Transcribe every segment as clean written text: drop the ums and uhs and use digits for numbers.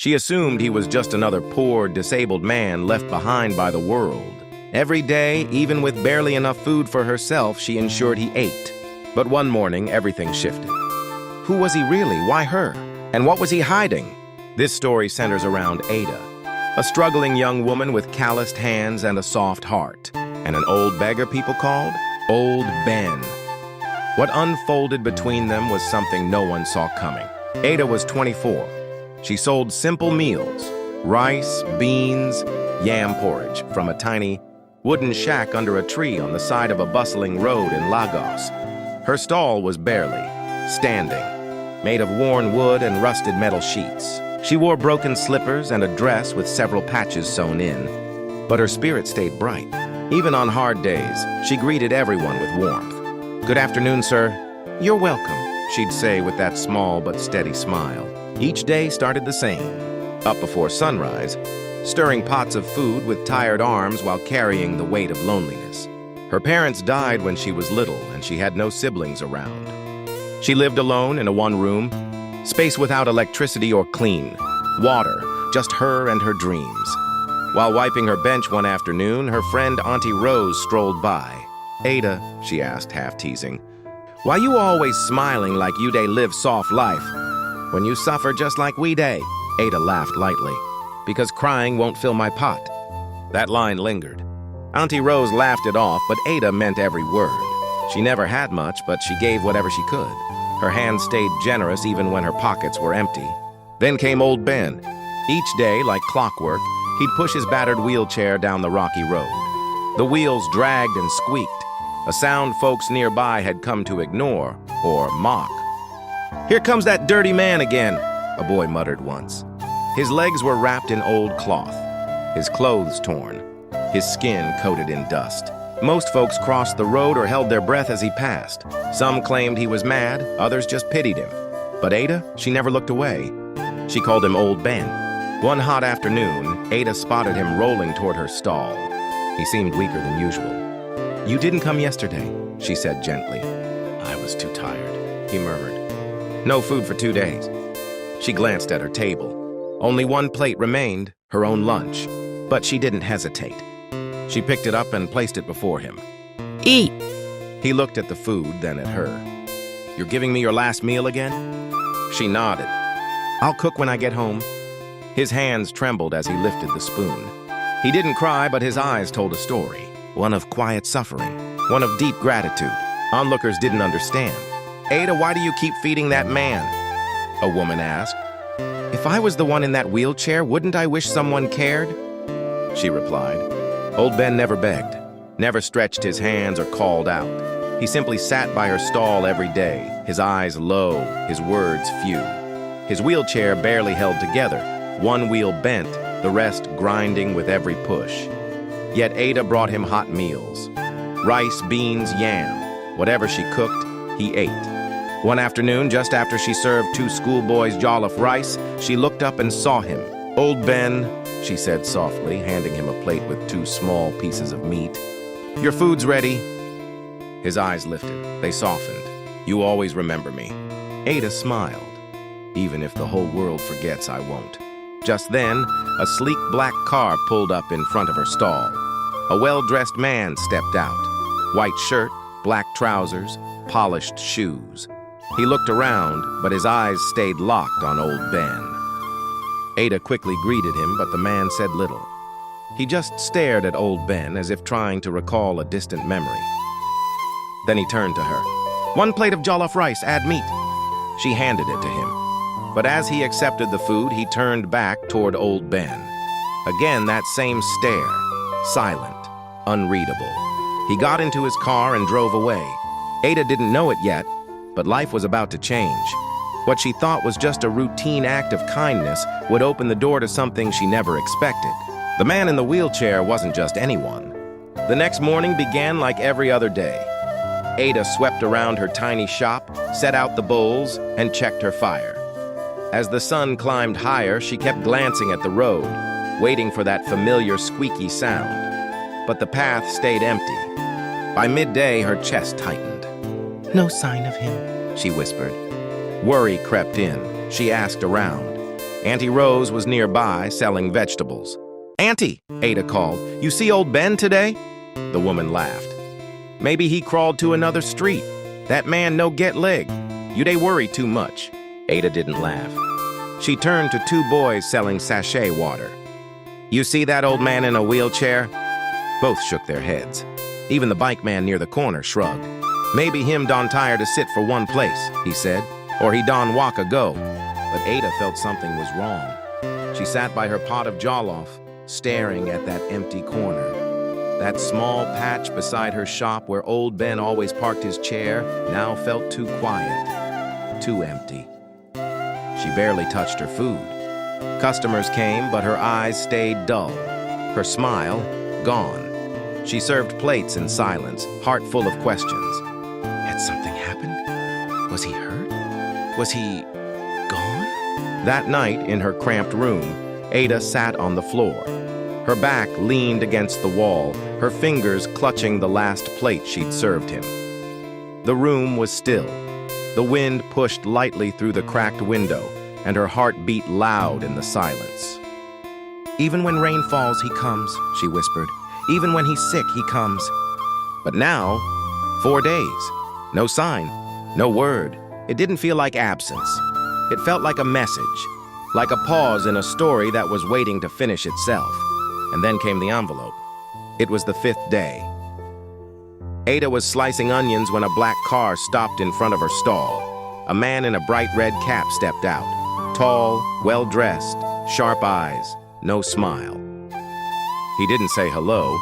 She assumed he was just another poor, disabled man left behind by the world. Every day, even with barely enough food for herself, she ensured he ate. But one morning, everything shifted. Who was he really? Why her? And what was he hiding? This story centers around Ada, a struggling young woman with calloused hands and a soft heart, and an old beggar people called Old Ben. What unfolded between them was something no one saw coming. Ada was 24. She sold simple meals, rice, beans, yam porridge from a tiny wooden shack under a tree on the side of a bustling road in Lagos. Her stall was barely standing, made of worn wood and rusted metal sheets. She wore broken slippers and a dress with several patches sewn in, but her spirit stayed bright. Even on hard days, she greeted everyone with warmth. "Good afternoon, sir." "You're welcome," she'd say with that small but steady smile. Each day started the same. Up before sunrise, stirring pots of food with tired arms while carrying the weight of loneliness. Her parents died when she was little and she had no siblings around. She lived alone in a one-room, space without electricity or clean water, just her and her dreams. While wiping her bench one afternoon, her friend Auntie Rose strolled by. "Ada," she asked, half teasing, "why you always smiling like you dey live soft life when you suffer just like we dey?" Ada laughed lightly. "Because crying won't fill my pot." That line lingered. Auntie Rose laughed it off, but Ada meant every word. She never had much, but she gave whatever she could. Her hands stayed generous even when her pockets were empty. Then came Old Ben. Each day, like clockwork, he'd push his battered wheelchair down the rocky road. The wheels dragged and squeaked, a sound folks nearby had come to ignore or mock. "Here comes that dirty man again," a boy muttered once. His legs were wrapped in old cloth, his clothes torn, his skin coated in dust. Most folks crossed the road or held their breath as he passed. Some claimed he was mad, others just pitied him. But Ada, she never looked away. She called him Old Ben. One hot afternoon, Ada spotted him rolling toward her stall. He seemed weaker than usual. "You didn't come yesterday," she said gently. "I was too tired," he murmured. "No food for 2 days." She glanced at her table. Only one plate remained, her own lunch. But she didn't hesitate. She picked it up and placed it before him. "Eat!" He looked at the food, then at her. "You're giving me your last meal again?" She nodded. "I'll cook when I get home." His hands trembled as he lifted the spoon. He didn't cry, but his eyes told a story. One of quiet suffering, one of deep gratitude. Onlookers didn't understand. "Ada, why do you keep feeding that man?" a woman asked. "If I was the one in that wheelchair, wouldn't I wish someone cared?" she replied. Old Ben never begged, never stretched his hands or called out. He simply sat by her stall every day, his eyes low, his words few. His wheelchair barely held together, one wheel bent, the rest grinding with every push. Yet Ada brought him hot meals. Rice, beans, yam. Whatever she cooked, he ate. One afternoon, just after she served 2 schoolboys jollof rice, she looked up and saw him. "Old Ben," she said softly, handing him a plate with 2 small pieces of meat. "Your food's ready." His eyes lifted. They softened. "You always remember me." Ada smiled. "Even if the whole world forgets, I won't." Just then, a sleek black car pulled up in front of her stall. A well-dressed man stepped out. White shirt, black trousers, polished shoes. He looked around, but his eyes stayed locked on Old Ben. Ada quickly greeted him, but the man said little. He just stared at Old Ben as if trying to recall a distant memory. Then he turned to her. "1 plate of jollof rice, add meat." She handed it to him. But as he accepted the food, he turned back toward Old Ben. Again, that same stare, silent, unreadable. He got into his car and drove away. Ada didn't know it yet, but life was about to change. What she thought was just a routine act of kindness would open the door to something she never expected. The man in the wheelchair wasn't just anyone. The next morning began like every other day. Ada swept around her tiny shop, set out the bowls, and checked her fire. As the sun climbed higher, she kept glancing at the road, waiting for that familiar squeaky sound. But the path stayed empty. By midday, her chest tightened. "No sign of him," she whispered. Worry crept in. She asked around. Auntie Rose was nearby, selling vegetables. "Auntie," Ada called, "you see old Ben today?" The woman laughed. "Maybe he crawled to another street. That man no get leg. You dey worry too much." Ada didn't laugh. She turned to two boys selling sachet water. "You see that old man in a wheelchair?" Both shook their heads. Even the bike man near the corner shrugged. "Maybe him don tire to sit for one place," he said, "or he don walk a go." But Ada felt something was wrong. She sat by her pot of jollof, staring at that empty corner. That small patch beside her shop where old Ben always parked his chair now felt too quiet, too empty. She barely touched her food. Customers came, but her eyes stayed dull. Her smile, gone. She served plates in silence, heart full of questions. Had something happened? Was he hurt? Was he gone? That night, in her cramped room, Ada sat on the floor. Her back leaned against the wall, her fingers clutching the last plate she'd served him. The room was still. The wind pushed lightly through the cracked window, and her heart beat loud in the silence. "Even when rain falls, he comes," she whispered. "Even when he's sick, he comes." But now, 4 days, no sign, no word. It didn't feel like absence. It felt like a message, like a pause in a story that was waiting to finish itself. And then came the envelope. It was the 5th day. Ada was slicing onions when a black car stopped in front of her stall. A man in a bright red cap stepped out. Tall, well-dressed, sharp eyes, no smile. He didn't say hello.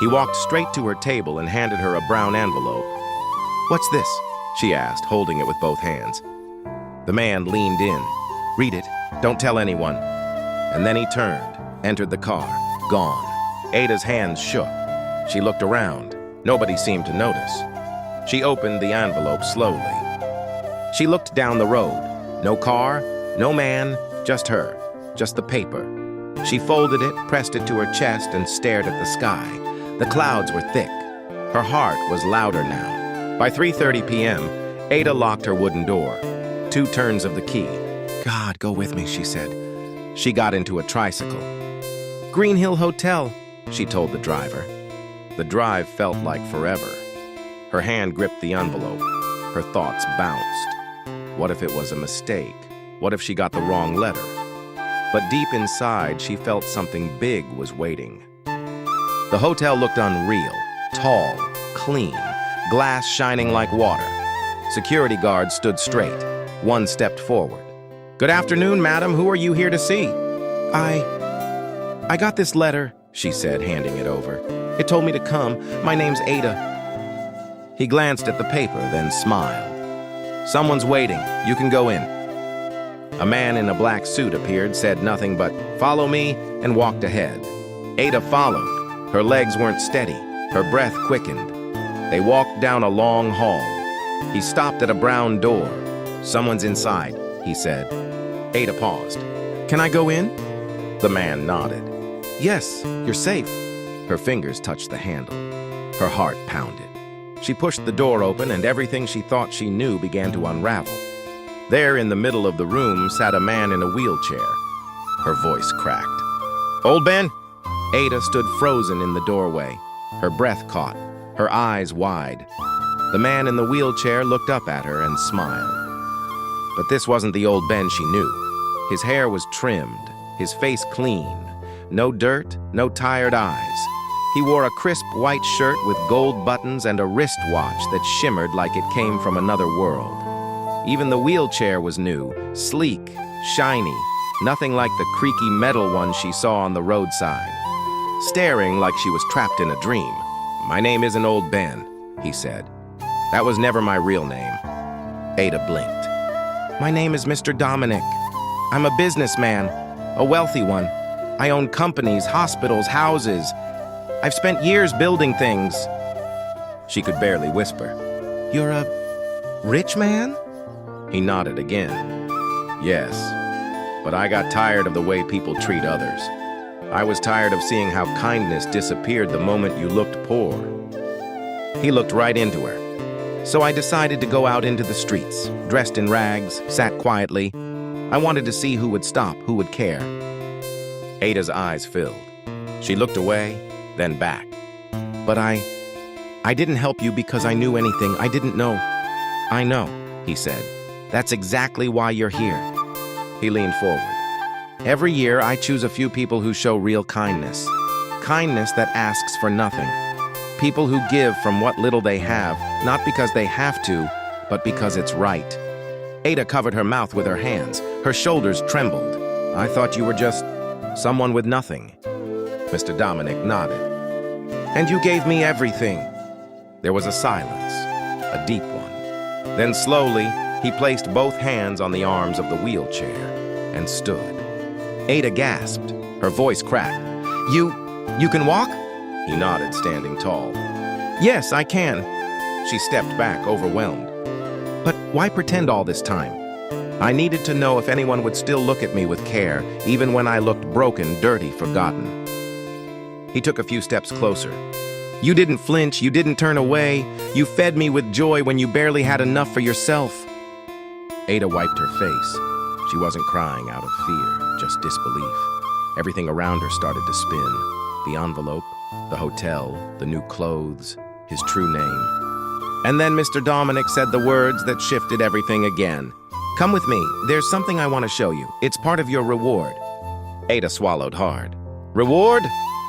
He walked straight to her table and handed her a brown envelope. "What's this?" she asked, holding it with both hands. The man leaned in. "Read it. Don't tell anyone." And then he turned, entered the car, gone. Ada's hands shook. She looked around. Nobody seemed to notice. She opened the envelope slowly. She looked down the road. No car, no man, just her, just the paper. She folded it, pressed it to her chest, and stared at the sky. The clouds were thick. Her heart was louder now. By 3:30 p.m., Ada locked her wooden door. 2 turns of the key. "God, go with me," she said. She got into a tricycle. "Green Hill Hotel," she told the driver. The drive felt like forever. Her hand gripped the envelope. Her thoughts bounced. What if it was a mistake? What if she got the wrong letter? But deep inside, she felt something big was waiting. The hotel looked unreal, tall, clean, glass shining like water. Security guards stood straight. One stepped forward. "Good afternoon, madam. Who are you here to see?" I got this letter," she said, handing it over. "It told me to come. My name's Ada." He glanced at the paper, then smiled. "Someone's waiting. You can go in." A man in a black suit appeared, said nothing but, "Follow me," and walked ahead. Ada followed. Her legs weren't steady. Her breath quickened. They walked down a long hall. He stopped at a brown door. "Someone's inside," he said. Ada paused. "Can I go in?" The man nodded. "Yes, you're safe." Her fingers touched the handle. Her heart pounded. She pushed the door open, and everything she thought she knew began to unravel. There in the middle of the room sat a man in a wheelchair. Her voice cracked. "Old Ben?" Ada stood frozen in the doorway, her breath caught, her eyes wide. The man in the wheelchair looked up at her and smiled. But this wasn't the old Ben she knew. His hair was trimmed, his face clean. No dirt, no tired eyes. He wore a crisp white shirt with gold buttons and a wristwatch that shimmered like it came from another world. Even the wheelchair was new, sleek, shiny, nothing like the creaky metal one she saw on the roadside. Staring like she was trapped in a dream. "My name isn't Old Ben," he said. "That was never my real name." Ada blinked. "My name is Mr. Dominic. I'm a businessman, a wealthy one. I own companies, hospitals, houses. I've spent years building things." She could barely whisper. "You're a rich man?" He nodded again. "Yes, but I got tired of the way people treat others. I was tired of seeing how kindness disappeared the moment you looked poor." He looked right into her. "So I decided to go out into the streets, dressed in rags, sat quietly. I wanted to see who would stop, who would care. Ada's eyes filled. She looked away, then back. But I didn't help you because I knew anything. I didn't know. I know, he said. That's exactly why you're here. He leaned forward. Every year, I choose a few people who show real kindness. Kindness that asks for nothing. People who give from what little they have, not because they have to, but because it's right. Ada covered her mouth with her hands. Her shoulders trembled. I thought you were just someone with nothing. Mr. Dominic nodded. And you gave me everything. There was a silence, a deep one. Then slowly, he placed both hands on the arms of the wheelchair and stood. Ada gasped. Her voice cracked. You can walk? He nodded, standing tall. Yes, I can. She stepped back, overwhelmed. But why pretend all this time? I needed to know if anyone would still look at me with care, even when I looked broken, dirty, forgotten. He took a few steps closer. You didn't flinch, you didn't turn away. You fed me with joy when you barely had enough for yourself. Ada wiped her face. She wasn't crying out of fear, just disbelief. Everything around her started to spin. The envelope, the hotel, the new clothes, his true name. And then Mr. Dominic said the words that shifted everything again. Come with me. There's something I want to show you. It's part of your reward. Ada swallowed hard. Reward?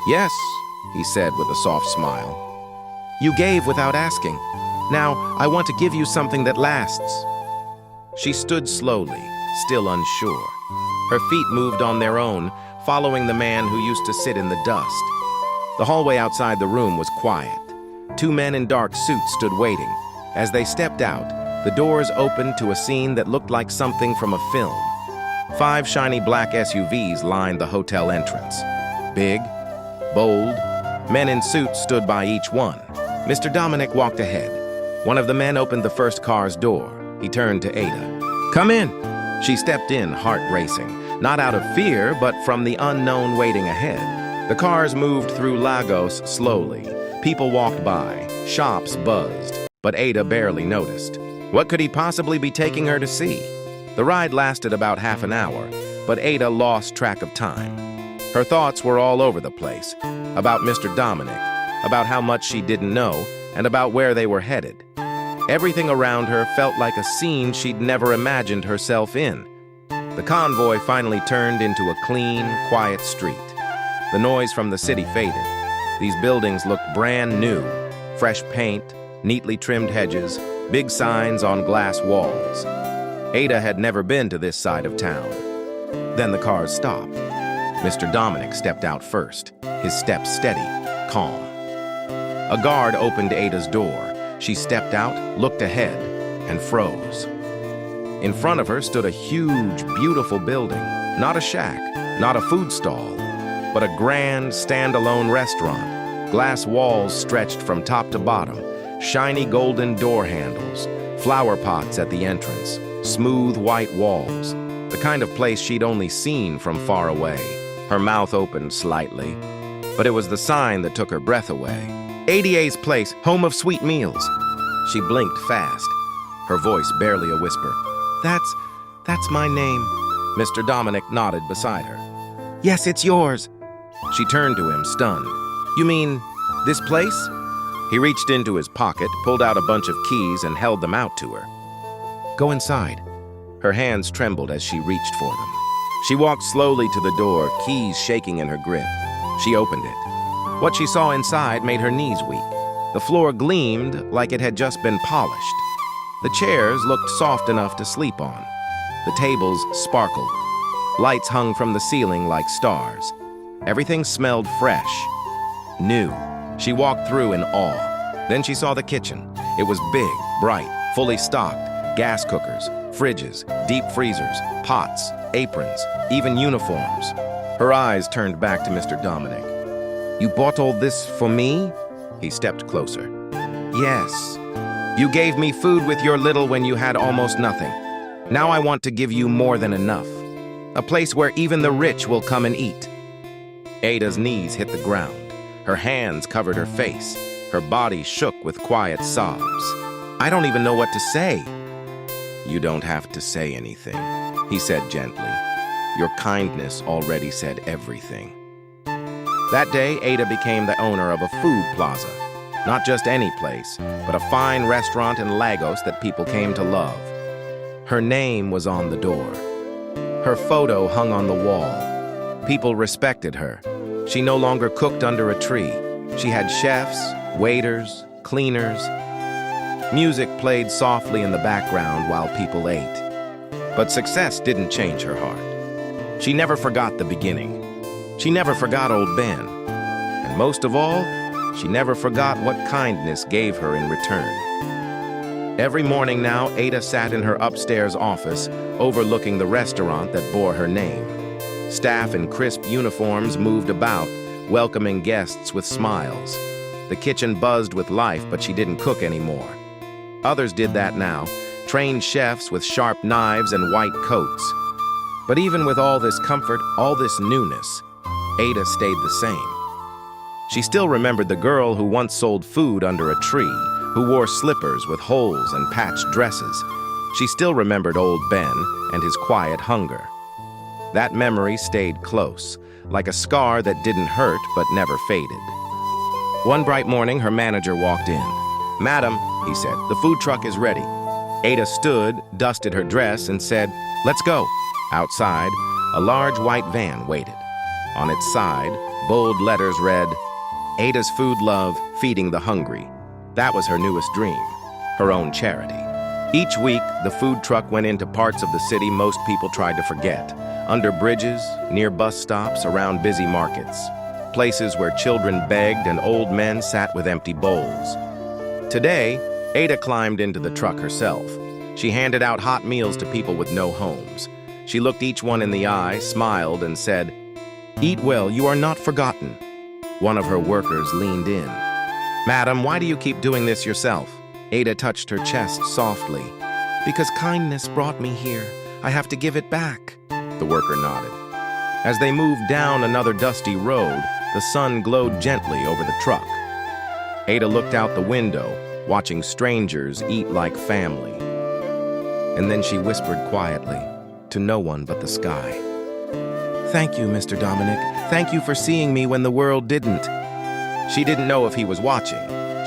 Yes, he said with a soft smile. You gave without asking. Now, I want to give you something that lasts. She stood slowly, still unsure. Her feet moved on their own, following the man who used to sit in the dust. The hallway outside the room was quiet. Two men in dark suits stood waiting. As they stepped out, the doors opened to a scene that looked like something from a film. 5 shiny black SUVs lined the hotel entrance. Big, bold, men in suits stood by each one. Mr. Dominic walked ahead. One of the men opened the first car's door. He turned to Ada. Come in. She stepped in, heart racing. Not out of fear, but from the unknown waiting ahead. The cars moved through Lagos slowly. People walked by. Shops buzzed. But Ada barely noticed. What could he possibly be taking her to see? The ride lasted about half an hour, but Ada lost track of time. Her thoughts were all over the place. About Mr. Dominic, about how much she didn't know, and about where they were headed. Everything around her felt like a scene she'd never imagined herself in. The convoy finally turned into a clean, quiet street. The noise from the city faded. These buildings looked brand new. Fresh paint, neatly trimmed hedges, big signs on glass walls. Ada had never been to this side of town. Then the cars stopped. Mr. Dominic stepped out first, his steps steady, calm. A guard opened Ada's door. She stepped out, looked ahead, and froze. In front of her stood a huge, beautiful building. Not a shack, not a food stall, but a grand, standalone restaurant. Glass walls stretched from top to bottom, shiny golden door handles, flower pots at the entrance, smooth white walls, the kind of place she'd only seen from far away. Her mouth opened slightly, but it was the sign that took her breath away. ADA's Place, home of sweet meals. She blinked fast, her voice barely a whisper. That's my name. Mr. Dominic nodded beside her. Yes, it's yours. She turned to him, stunned. You mean this place? He reached into his pocket, pulled out a bunch of keys, and held them out to her. Go inside. Her hands trembled as she reached for them. She walked slowly to the door, keys shaking in her grip. She opened it. What she saw inside made her knees weak. The floor gleamed like it had just been polished. The chairs looked soft enough to sleep on. The tables sparkled. Lights hung from the ceiling like stars. Everything smelled fresh, new. She walked through in awe. Then she saw the kitchen. It was big, bright, fully stocked. Gas cookers, fridges, deep freezers, pots, aprons, even uniforms. Her eyes turned back to Mr. Dominic. You bought all this for me? He stepped closer. Yes. You gave me food with your little when you had almost nothing. Now I want to give you more than enough. A place where even the rich will come and eat. Ada's knees hit the ground. Her hands covered her face. Her body shook with quiet sobs. I don't even know what to say. You don't have to say anything. he said gently. Your kindness already said everything. That day, Ada became the owner of a food plaza. Not just any place, but a fine restaurant in Lagos that people came to love. Her name was on the door. Her photo hung on the wall. People respected her. She no longer cooked under a tree. She had chefs, waiters, cleaners. Music played softly in the background while people ate. But success didn't change her heart. She never forgot the beginning. She never forgot old Ben. And most of all, she never forgot what kindness gave her in return. Every morning now, Ada sat in her upstairs office, overlooking the restaurant that bore her name. Staff in crisp uniforms moved about, welcoming guests with smiles. The kitchen buzzed with life, but she didn't cook anymore. Others did that now, trained chefs with sharp knives and white coats. But even with all this comfort, all this newness, Ada stayed the same. She still remembered the girl who once sold food under a tree, who wore slippers with holes and patched dresses. She still remembered old Ben and his quiet hunger. That memory stayed close, like a scar that didn't hurt but never faded. One bright morning, her manager walked in. "Madam," he said, "the food truck is ready." Ada stood, dusted her dress, and said, "Let's go." Outside, a large white van waited. On its side, bold letters read, "Ada's Food Love, Feeding the Hungry." That was her newest dream, her own charity. Each week, the food truck went into parts of the city most people tried to forget. Under bridges, near bus stops, around busy markets. Places where children begged and old men sat with empty bowls. Today, Ada climbed into the truck herself. She handed out hot meals to people with no homes. She looked each one in the eye, smiled, and said, "Eat well, you are not forgotten." One of her workers leaned in. "Madam, why do you keep doing this yourself?" Ada touched her chest softly. "Because kindness brought me here. I have to give it back." The worker nodded. As they moved down another dusty road, the sun glowed gently over the truck. Ada looked out the window, watching strangers eat like family. And then she whispered quietly, to no one but the sky, "Thank you, Mr. Dominic. Thank you for seeing me when the world didn't." She didn't know if he was watching.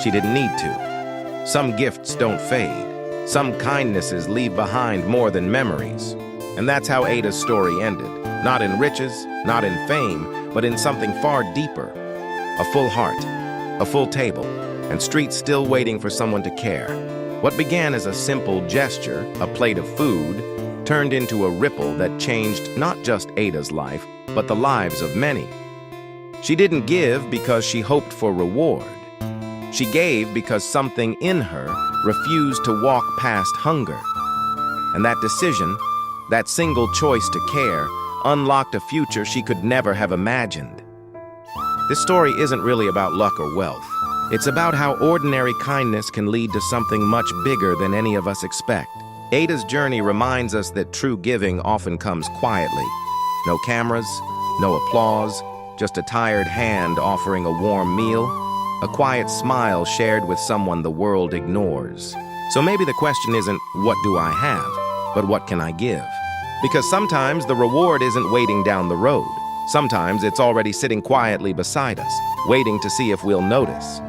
She didn't need to. Some gifts don't fade. Some kindnesses leave behind more than memories. And that's how Ada's story ended. Not in riches, not in fame, but in something far deeper. A full heart, a full table, and streets still waiting for someone to care. What began as a simple gesture, a plate of food, turned into a ripple that changed not just Ada's life, but the lives of many. She didn't give because she hoped for reward. She gave because something in her refused to walk past hunger. And that decision, that single choice to care, unlocked a future she could never have imagined. This story isn't really about luck or wealth. It's about how ordinary kindness can lead to something much bigger than any of us expect. Ada's journey reminds us that true giving often comes quietly. No cameras, no applause, just a tired hand offering a warm meal, a quiet smile shared with someone the world ignores. So maybe the question isn't, what do I have, but what can I give? Because sometimes the reward isn't waiting down the road. Sometimes it's already sitting quietly beside us, waiting to see if we'll notice.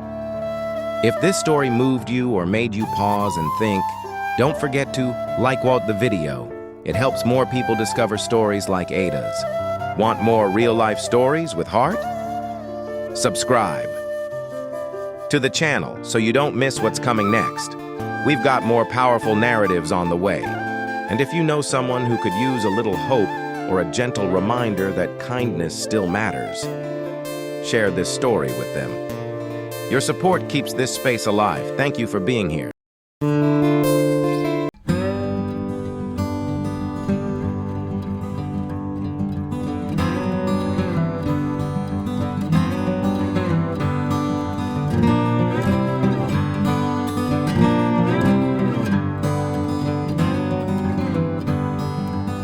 If this story moved you or made you pause and think, don't forget to like the video. It helps more people discover stories like Ada's. Want more real-life stories with heart? Subscribe to the channel so you don't miss what's coming next. We've got more powerful narratives on the way. And if you know someone who could use a little hope or a gentle reminder that kindness still matters, share this story with them. Your support keeps this space alive. Thank you for being here.